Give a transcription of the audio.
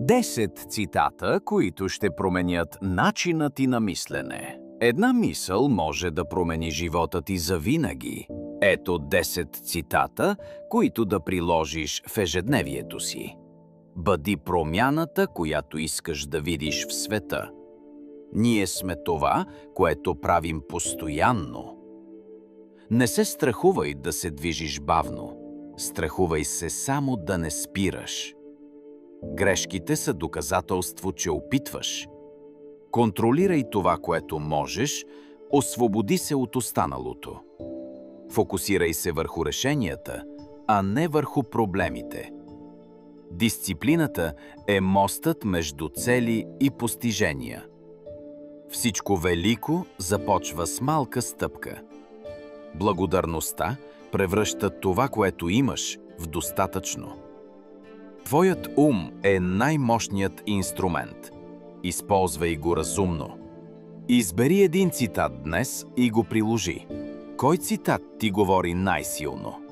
10 цитата, които ще променят начина ти на мислене. Една мисъл може да промени живота ти завинаги. Ето 10 цитата, които да приложиш в ежедневието си. Бъди промяната, която искаш да видиш в света. Ние сме това, което правим постоянно. Не се страхувай да се движиш бавно. Страхувай се само да не спираш. Грешките са доказателство, че опитваш. Контролирай това, което можеш, освободи се от останалото. Фокусирай се върху решенията, а не върху проблемите. Дисциплината е мостът между цели и постижения. Всичко велико започва с малка стъпка. Благодарността превръща това, което имаш, в достатъчно. Твоят ум е най-мощният инструмент. Използвай го разумно. Избери един цитат днес и го приложи. Кой цитат ти говори най-силно?